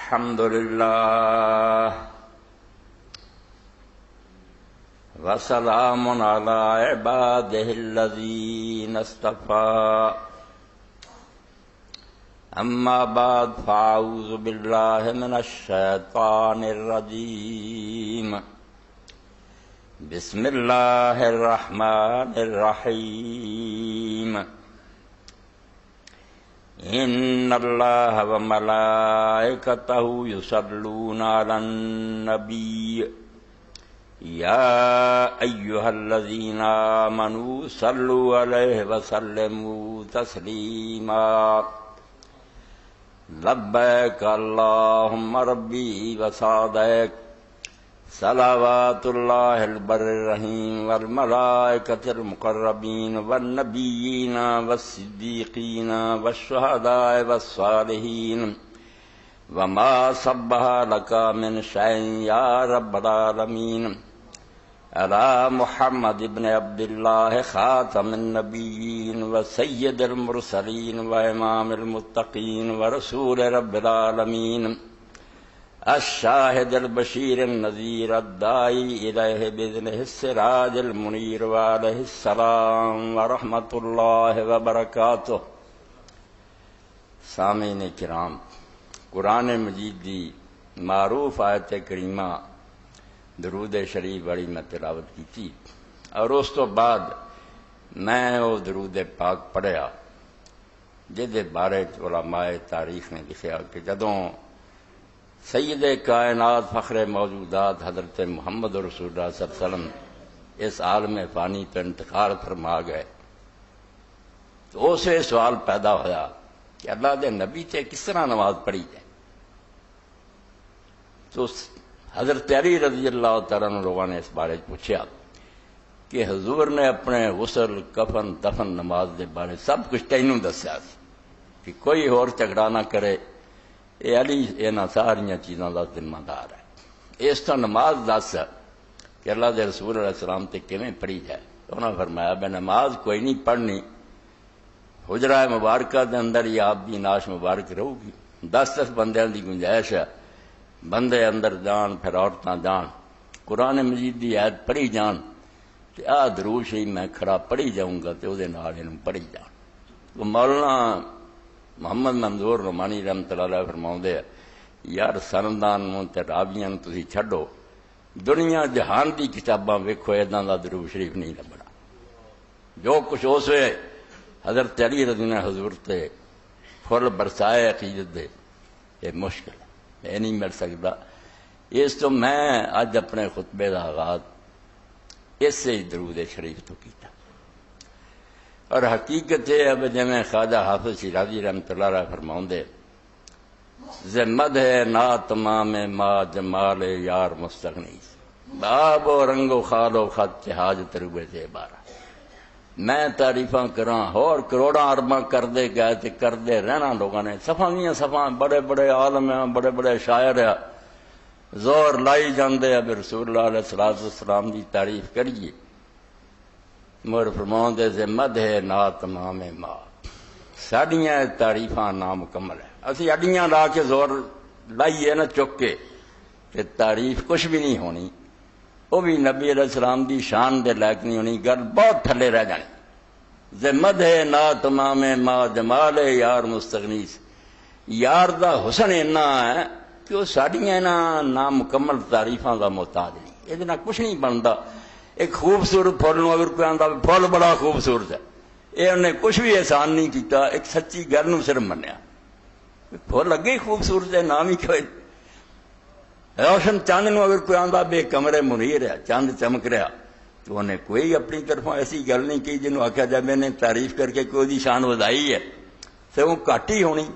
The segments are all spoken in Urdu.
الحمد لله وسلام على عباده الذين اصطفى أما بعد فأعوذ بالله من الشيطان الرجيم بسم الله الرحمن الرحيم إن الله وملائكته يصلون على النبي يا أيها الذين آمنوا صلوا عليه وسلموا تسليما لبيك اللهم ربي وسعديك صلوات الله البر الرحيم والملائكة المقربين والنبيين والصديقين والشهداء والصالحين وما صبح لك من شيء يا رب العالمين على محمد بن عبد الله خاتم النبيين وسيد المرسلين وإمام المتقين ورسول رب العالمين الشاهد البشير النذير الداعي إليه بإذنه السراج المنير وعليه السلام ورحمة الله وبركاته. سامعین کرام، قرآن مجید دی معروف آیت کریمہ درود شریف بڑی میں تلاوت کی تھی، اور اس تو بعد میں وہ درود پاک پڑھیا جہد بارے علماء تاریخ نے لکھا کہ جدوں سید کائنات فخر موجودات حضرت محمد رسول اللہ صلی اللہ علیہ وسلم اس عالم فانی تو انتقال فرما گئے تو اسے سوال پیدا ہوا کہ اللہ دے نبی تے کس طرح نماز پڑھی جائے. تو حضرت علی رضی اللہ تعالیٰ عنہ لوگوں نے اس بارے پوچھا کہ حضور نے اپنے غسل کفن دفن نماز دے بارے سب کچھ تینوں دسیا کہ کوئی اور جھگڑا نہ کرے، اے علی انہاں ساریاں چیزاں دا ذمہ دار ہے. اس طرح نماز دس کہ اللہ دے رسول علیہ السلام تے کیویں پڑھی جائے. انہوں نے فرمایا بے نماز کوئی نہیں پڑھنی، حجرہ مبارکہ دے اندر ہی آپ دی ناش مبارک رہو گی، 10 بندیاں دی گنجائش ہے، بندے اندر جان پھر عورتاں جان، قرآن مجید دی آیت پڑھی جان تے درود شریف میں کھڑا پڑھی جاؤں گا تے او دے نال انہوں پڑھی جان. تو مولانا محمد منظور نعمانی رحمۃ اللہ علیہ فرماؤندے یار سندان تے راویاں نوں تسی چھڈو، دنیا جہان دی کتاباں ویکھو اداں دا درود شریف نہیں لبھنا. جو کچھ اس وے حضرت علی رضی اللہ عنہ حضور تے پھل برسائے عقیدت دے، یہ مشکل ہے، یہ نہیں مل سکتا. اس تو میں اج اپنے خطبے کا آغاز اس سے درود شریف تو کیتا. اور حقیقت ہے اب جویں خواجہ حافظ شیرازی رحمۃ اللہ علیہ فرماؤندے زمد ہے نا تمام ما جمال یار مستغنی باب و رنگ و خال و خط حاجت روے سے بارہ. میں تعریفاں کراں اور کروڑاں ارباں کردے گئے تے کردے رہنا لوگوں نے، صفاں دیاں صفاں، بڑے بڑے عالم ہیں، بڑے بڑے شاعر ہیں، زور لائی جاندے اب رسول اللہ علیہ السلام دی تعریف کریے. مور فرماؤں دے زمد ہے نا تمام ما، ساڑیاں تعریفاں نامکمل ہے. اسی اڈیاں لا کے زور لائیے نا چک کے کہ تعریف کچھ بھی نہیں ہونی، وہ بھی نبی علیہ السلام دی شان دے لائق نہیں ہونی، گل بہت تھلے رہ جانی. زمد ہے نا تمام ما جمال یار مستغنیس، یار دا حسن اینا ہے کہ وہ ساڑیاں نا نامکمل تعریفاں دا محتاج نہیں، یہ کچھ نہیں بنتا. ایک خوبصورت پھول نو اگر کوئی آندا پھول بڑا خوبصورت ہے، یہ انہیں کچھ بھی احسان نہیں کیتا، ایک سچی گل نو صرف منیا. پھول لگے ہی خوبصورت ہے، نام ہی کوئی. روشن چاند نو اگر کوئی آندا بے کمرے منیر ہے، چاند چمک رہا، تو انہیں کوئی اپنی طرفوں ایسی گل نہیں کی جنہوں آخیا جائے میں نے تعریف کر کے کوئی دی شان ودائی ہے، تو وہ گھٹ ہی ہونی.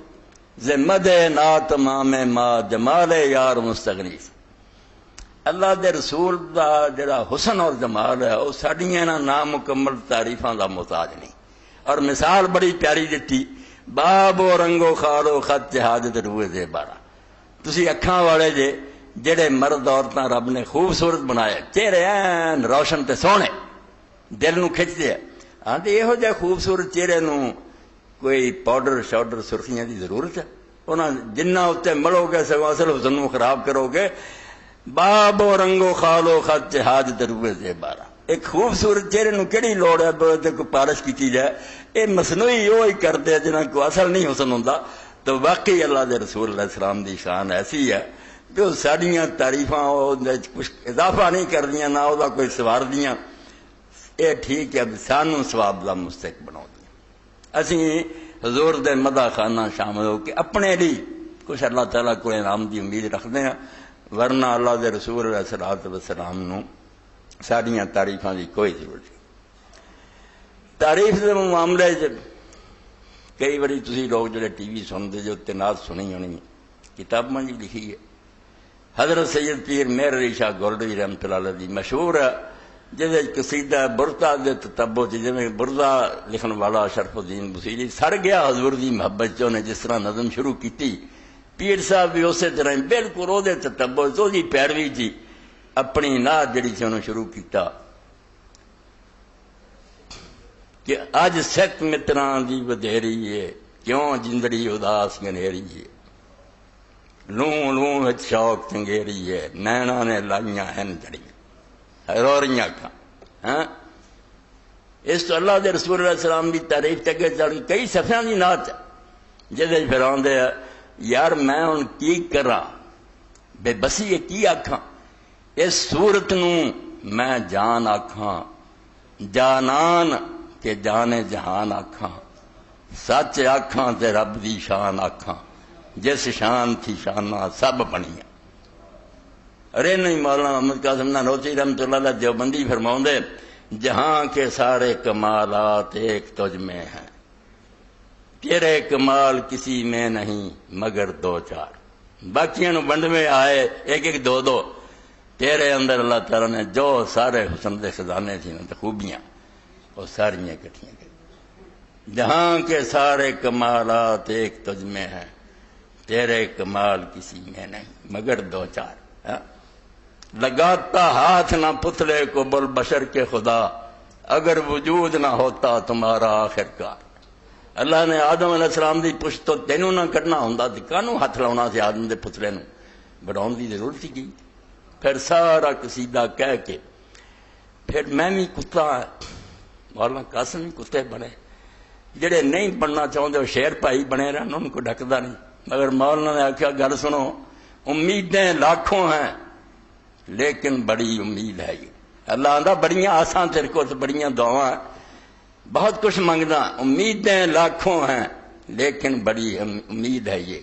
زمد نا تمام ما جمال یار مستغنیس، اللہ دے رسول دا جڑا حسن اور جمال ہے وہ ساڑیاں نامکمل تعریفاں دا محتاج نہیں. اور مثال بڑی پیاری دیتی، باب و رنگ و خال و خط حاجت روئے دے بارہ. تسی اکھاں والے جے جڑے مرد عورتاں رب نے خوبصورت بنائے، چہرے این روشن تے سونے، دل نو کھچتے ہیں. آندے یہو جہ خوبصورت چہرے نو کوئی پاؤڈر شاؤڈر سرخیاں دی ضرورت ہے؟ انہاں جنہ اتنے ملو گے سگوں اصل حسن خراب کرو گے. باب و رنگو خالو خط حاج دروے سے بارہ. ایک خوبصورت چہرے نو کہڑی لوڑ ہے کوئی پالش کی جائے؟ یہ مصنوعی وہی کرتے جنہاں کو اصل نہیں حسن ہوں. تو واقعی اللہ دے رسول علیہ السلام دی شان ایسی ہے کہ وہ ساڑیاں تعریفاں کچھ اضافہ نہیں کر دیا نہ وہ کوئی سوار دیاں. یہ ٹھیک ہے سانو ثواب دا مستحق بنا دیا. اسی حضور دے مدح خانہ شامل ہو کے اپنے لیے کچھ اللہ تعالیٰ کو انعام دی امید رکھتے ہیں، ورنہ اللہ دے رسول علیہ السلام نو ساڑیاں تعریفاں دی کوئی ضرورت نہیں. تعریف دے معاملے کئی باری تسی لوگ جڑے ٹی وی سنتے جو تناد سنی ہونی کتاباں جی لکھی ہے. حضرت سید پیر مہر علی شاہ گولڈوی رحمۃ اللہ علیہ دی مشہور ہے جہاں قصیدہ بردا دے تتبع جی بردا لکھن والا شرف الدین بصیری سڑ گیا حضور دی محبت چ نے جس طرح نظم شروع کی. پیر صاحب بھی اسی طرح بالکل وہ تتبع وہی پیروی جی اپنی نعت جڑی سی انہوں شروع کیتا کہ اج سکھ متراں دی ودھیری ہے کیوں جندڑی اداس گنیری ہے لوں لوں وچ شوق چنگیری ہے نینا نے لائیاں ہیں جڑی رو رہی ہاں. اس تو اللہ دے رسول علیہ السلام دی تعریف تک چل کئی صفحیاں دی نعت جہدے پھر آندے یار میں ہن کی کراں بے بسی کی آکھاں اس صورت نو میں جان آکھاں جانان کہ جانے جہان آکھاں سچ آکھاں تے رب دی شان آکھاں جس شان تھی شاناں سب بنیاں. ارے نہیں مولانا محمد قاسم نانوتوی رحمۃ اللہ علیہ دیوبندی فرماؤں دے جہاں کے سارے کمالات ایک تجھ میں ہیں تیرے کمال کسی میں نہیں مگر دو چار. باقیاں نو بنڈ میں آئے ایک ایک دو دو. تیرے اندر اللہ تعالیٰ نے جو سارے حسن دے خزانے تھیں نا خوبیاں وہ ساریاں کٹھیاں کر. جہاں کے سارے کمالات ایک تجھ میں ہیں تیرے کمال کسی میں نہیں مگر دو چار. لگاتا ہاتھ نہ پتلے کو بل بشر کے خدا اگر وجود نہ ہوتا تمہارا آخر کار. اللہ نے آدم علیہ السلام دی پشت تو تینوں نہ کٹنا ہوں تو کانوں ہاتھ لاؤنا سی آدم دے پتلے نو بڑھاؤن دی ضرورت ہی کی. پھر سارا قصیدہ کہہ کے پھر میں بھی کتا مولانا قاسم بھی کتے بنے جڑے نہیں بننا چاہتے وہ شیر بھائی بنے رہن ان کو ڈکدا نہیں. مگر مولانا نے آخیا گل سنو امیدیں لاکھوں ہیں لیکن بڑی امید ہے یہ. اللہ آندا بڑیاں آساں تیرے کو بڑیاں دعاواں بہت کچھ منگنا امیدیں لاکھوں ہیں لیکن بڑی امید ہے یہ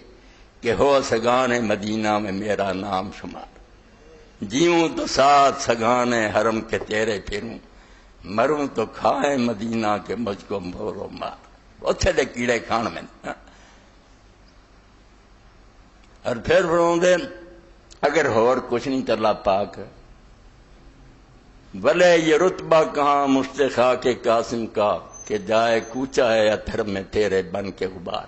کہ ہو سگان مدینہ میں میرا نام شمار جیوں تو ساتھ سگان حرم کے تیرے پھروں مروں تو کھائے مدینہ کے مجھ کو مورو مار. اتھے دے کیڑے کھان میں. اور پھر فرماؤں دے اگر اور کچھ نہیں تو اللہ پاک بھلے یہ رتبہ کہاں مشتخا کے قاسم کا کہ جائے کوچا ہے اتھر میں تیرے بن کے غبار.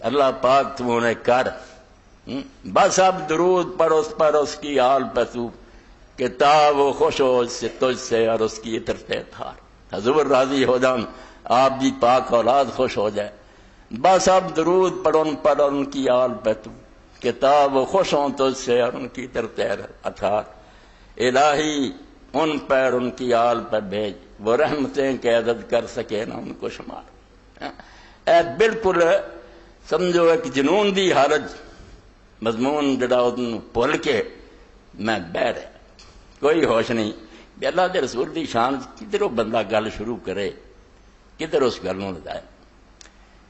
اللہ پاک تم انہیں کر بس اب درود پر اس کی آل پہ تو کہ تا وہ خوش ہو اس سے تجھ سے اور اس کی عطر سے تھار. حضور راضی ہو جان آپ جی پاک اولاد خوش ہو جائے. بس اب درود پر ان کی آل پہ تو کتاب وہ خوش ہوں تو اس سے اور ان کی تیر اتھار. الہی ان پر ان کی آل پر بھیج وہ رحمتیں کہ عدد کر سکے نہ ان کو شمار. اے بالکل سمجھو ایک جنون دی حالت مضمون جڑا بھول کے میں بہ رہا کوئی ہوش نہیں کہ اللہ دے رسول دی شان کدھروں بندہ گل شروع کرے کدھر اس گل نوں لگائے.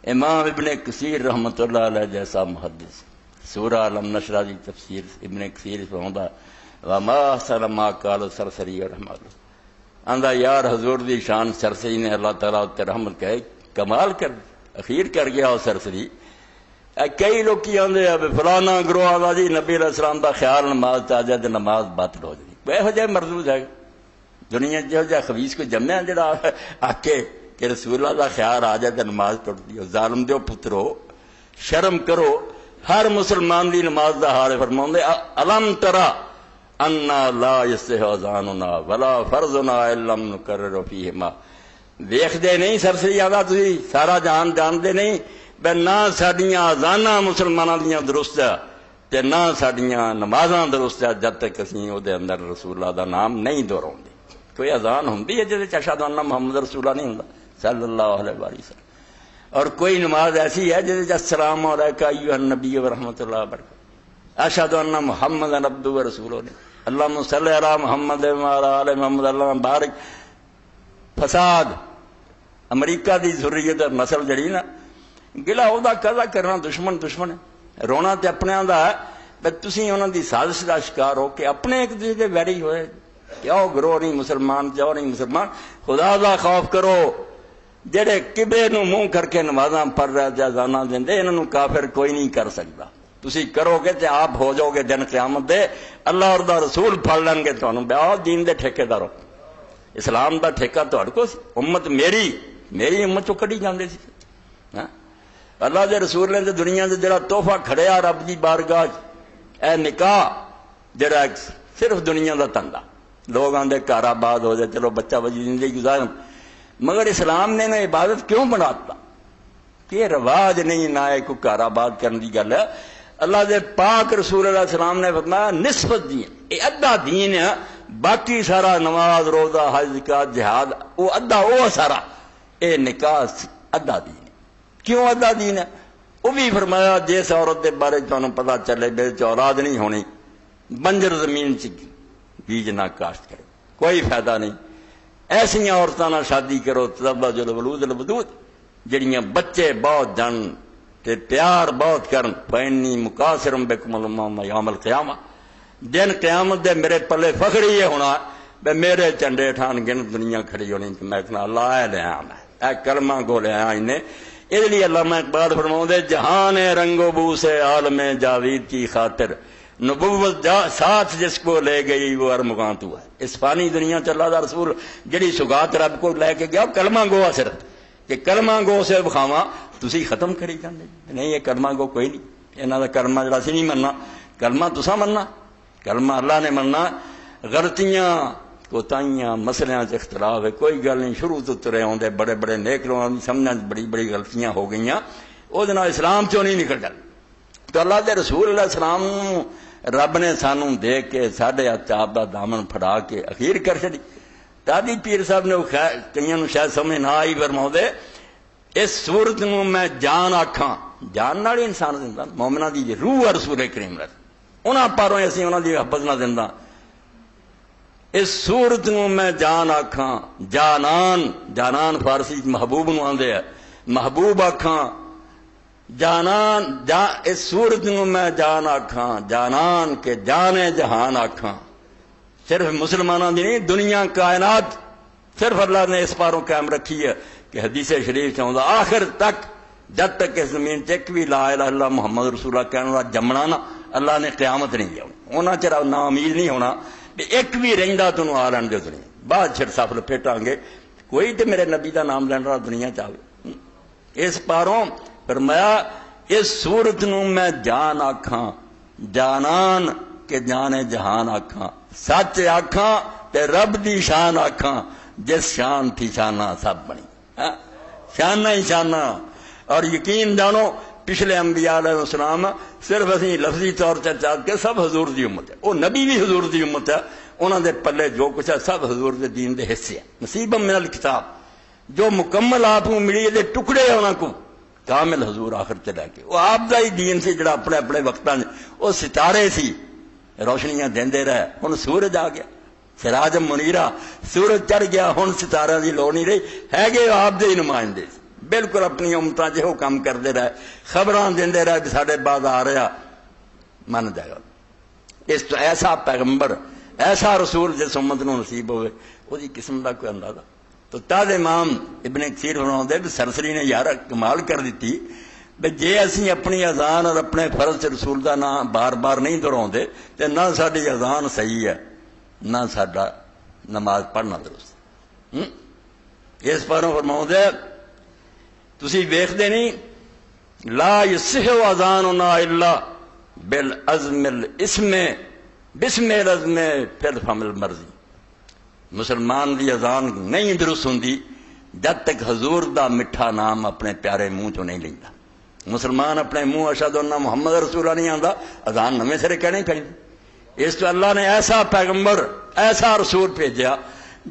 امام ابن کثیر رحمۃ اللہ علیہ جیسا محدث سورہ علم نشرہ دی تفسیر ابن کثیر فرماتا وما احسن ما قال سرسری رحمۃ اللہ آندا یار حضور دی شان سرسری نے اللہ تعالیٰ تے رحمت کہے کمال کر اخیر کر گیا وہ سرسری. کئی لوگ آدھے اب فلانا گروہ آدھا جی نبی علیہ السلام کا خیال نماز آ جائے تو نماز باطل ہو جائے. یہو جہ مردود ہے دنیا جہو جہ خبیث کو جمیا جڑا آ کے کہ رسول اللہ کا خیال آ جائے تو نماز ٹوٹتی ہو. ظالم دیو پترو شرم کرو. ہر مسلمان دی نماز دا حال فرماؤں دے الم ترا انا لا یصح اذاننا ولا فرضنا الا نکرر فیہما. ویکھ دے نہیں سرسری آدھا تھی سارا جان دے نہیں بے نہ ساڈیاں اذاناں مسلماناں دیاں درست ہے تے نہ ساڈیاں نمازاں درست ہے جب تک اسی او دے اندر رسول اللہ دا نام نہیں دہراؤندے۔ کوئی اذان ہوندی ہے جہدے اشہد ان محمد رسول اللہ نہیں ہوندا صلی اللہ علیہ وآلہ وسلم، اور کوئی نماز ایسی ہے جہدے السلام علیکہ ایھا النبی ورحمۃ اللہ وبرکاتہ، اشہد ان محمد عبدہ ورسولہ نہیں، اللہم صلی علی محمد وعلی آل محمد اللہم بارک۔ فساد امریکہ دی ذریت نسل جڑی نا گلا او دا قضا کرنا دشمن ہے، رونا تے اپنے دا ہے، بے تسی انہاں دی سازش دا شکار ہو کہ اپنے ایک دوسرے دے ویری ہوئے، کیوں گروہ نہیں مسلمان، کیوں نہیں مسلمان؟ خدا دا خوف کرو، جڑے کبے نو منہ کر کے نمازاں پڑھ رہے تے اذاناں دیندے انہاں نو کافر کوئی نہیں کر سکدا، تسی کرو گے تے آپ ہو جاؤ گے دن قیامت دے اللہ اور دا رسول پڑھ لیں گے تانوں، بیاو دین دے ٹھیکے دارو، اسلام دا ٹھیکہ تہاڈے کول سی، امت میری امت چوں کڈی جاندے سی، ہاں اللہ دے رسول نے دنیا دے جڑا تحفہ کھڑیا رب دی بارگاہ اے نکاح جڑا صرف دنیا دا تندا، لوگ آندے گھر آباد ہو جائے چلو بچہ بچی زندگی گزارن، مگر اسلام نے نا عبادت کیوں بناتا کہ رواج نہیں نہ کوئی گھر آباد کرنے کی گل ہے۔ اللہ دے پاک رسول اللہ علیہ السلام نے فرمایا نصف دین، یہ ادھا دین ہے، باقی سارا نماز روزہ حج زکات جہاد وہ ادھا وہ سارا، اے نکاح ادھا دین ہے۔ کیوں ادھا دین ہے؟ وہ بھی فرمایا جس عورت کے بارے تمہیں پتا چلے بے اولاد نہیں ہونی، بنجر زمین چ بیج نہ کاشت کرے، کوئی فائدہ نہیں، ایسی عورتوں نہ شادی کرو تزوج الولود الودود جڑیاں بچے بہت جن تے پیار بہت کرن، فإنی مکاثر بکم الامم یوم القیامہ، دن قیامت دے میرے پلے فخر یہ ہونا بے میرے چنڈے ٹھان گن دنیا کھڑی ہونی کہ میں کہنا اللہ اے لے آیا، میں اے کلمہ کو لے آیا انہیں، اس لیے علامہ اقبال فرماؤں دے جہان رنگ و بو سے عالم جاوید کی خاطر نبوت ساتھ جس کو لے گئی وہ ارمغان تو ہے۔ اس فانی دنیا چ اللہ دا رسول جڑی سگات رب کو لے کے گیا کلمہ گو صرف کہ کلمہ گو سے بخاواں تسی ختم کری جاندے نہیں، یہ کلمہ گو کوئی نہیں، انہاں دا کلمہ جڑا سی نہیں مننا، کلمہ تساں مننا، کلمہ اللہ نے مننا، غلطیاں کوتاہیاں مسئلیاں چ اختلاف ہے کوئی گل نہیں، شروع تو ترے ہوندے بڑے بڑے نیک لوگاں دی سمجھاں بڑی بڑی غلطیاں ہو گئیاں، او نال اسلام چوں نہیں نکل گل۔ تو اللہ دے رسول علیہ السلام رب نے سانوں دے کے ساڈے آپ دا دامن پھڑا کے اخیر کر چڑی۔ دادی پیر صاحب نے کئیاں نوں شاید سمجھ نہ آئی فرماؤندے اس صورت نوں میں جان آکھاں، جان نال ہی انسان زندہ، مومناں دی روح رسول کریم رہ انہاں پاروں اسی انہاں دی محبت نہ زندہ، اس صورت نوں میں جان آکھاں، جانان فارسی محبوب نوں آندے ہے، محبوب آکھاں جانان اس صورت نوں میں جان آکھاں، جانان کے جانے جہان آکھاں، صرف مسلمانوں دی نہیں دنیا کائنات صرف اللہ نے اس پاروں قائم رکھی ہے کہ حدیث شریف چاہتا آخر تک جب تک اس زمین چک بھی لا الہ الا اللہ محمد رسول اللہ کہنے والا جمنا نا اللہ نے قیامت نہیں دیا انہاں چرا نا امید نہیں ہونا کہ ایک بھی رہندا تنوں آ لین دے دنیا بعد چھڑ صف لپیٹاں گے کوئی تے میرے نبی دا نام لین والا دنیا چاہے اس پاروں فرمایا اس صورت نوں میں جان آکھاں جانان کے جانے جہان آکھاں سچ آکھاں تے رب دی شان آکھاں جس شان تھی شانہ سب بنی شانہ ہی شانہ اور یقین جانو پچھلے انبیاء علیہ السلام صرف اسی لفظی طور سے چاہتے کہ سب حضور دی امت ہے وہ نبی بھی حضور دی امت ہے انہوں دے پلے جو کچھ ہے سب حضور دے دین دے حصے ہیں نصیبا من الکتاب جو مکمل آپ کو ملی دے ٹکڑے انہوں کو کامل حضور آخر تے لے کے وہ آپ دا ہی دین سی جڑا اپنے اپنے وقتاں وہ ستارے سی روشنیاں دیندے رہے ہن سورج آ گیا سراج منیرہ سورج چڑھ گیا ہن ستارہ دی لوڑ نہیں رہی ہے کہ آپ دے ہی نمائندے بالکل اپنی امتاں جو کام کرتے رہے خبراں دیندے رہے ساڈے بعد آ رہا من جائے گا اس تو ایسا پیغمبر ایسا رسول جس امت نو نصیب ہوئے وہ دی قسم دا کوئی اندازہ تو تاج امام ابن کثیر فرماؤندے کہ سرسری نے یار کمال کر دیتی بے جے اسی اپنی اذان اور اپنے فرض سے رسول دا نام بار بار نہیں دہراؤندے تے نہ ساڈی اذان صحیح ہے نہ ساڈا نماز پڑھنا درست اس پاروں فرماؤندے تسی ویکھدے نہیں لا یصح اذاننا الا بالعزم الاسم بسم العزم فی الفم المرضی مسلمان دی اذان نہیں درست ہوندی جب تک حضور دا میٹھا نام اپنے پیارے منہ چوں نہیں لیندا مسلمان اپنے منہ اشہد ان محمد رسول اللہ نہیں آتا، اذان نویں سرے کہنے ہی چاہیے۔ اس تو اللہ نے ایسا پیغمبر ایسا رسول بھیجا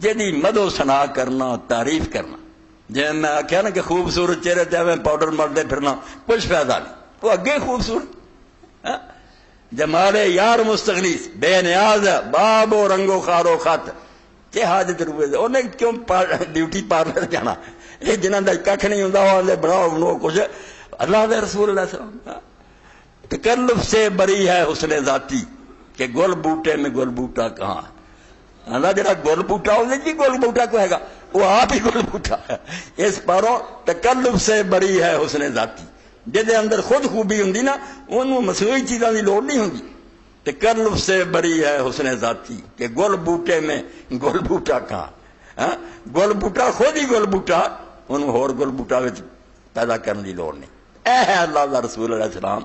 جہی مدو سنا کرنا تعریف کرنا، جی میں آخیا نا کہ خوبصورت چہرے تے میں پاؤڈر مرتے پھرنا کچھ فائدہ نہیں، وہ اگے خوبصورت جمال یار مستغنیس بے نیاز باب و رنگ و خار و خط کہ حاجت روئے دے انہیں کیوں ڈیوٹی پارلر جانا، یہ جنہاں دا ککھ نہیں ہوندا وہ بناؤ بنو کچھ۔ اللہ دے رسول اللہ صلی اللہ علیہ وسلم تکلف سے بری ہے حسن ذاتی کہ گل بوٹے میں گل بوٹا کہاں، اللہ جڑا گل بوٹا ہوگا جی گل بوٹا کو ہے گا وہ آپ ہی گل بوٹا ہے۔ اس پاروں تکلف سے بری ہے حسن ذاتی، جہدے اندر خود خوبی ہوندی نا انہوں مصنوعی چیزاں دی لوڑ نہیں ہوندی۔ تکلف سے بری ہے حسن ذاتی کہ گل بوٹے میں گل بوٹا کہاں، گل بوٹا خود ہی گل بوٹا، انہوں ہور گل بوٹا وچ پیدا کرنے دی لوڑ نہیں۔ اے ہے اللہ دا رسول علیہ السلام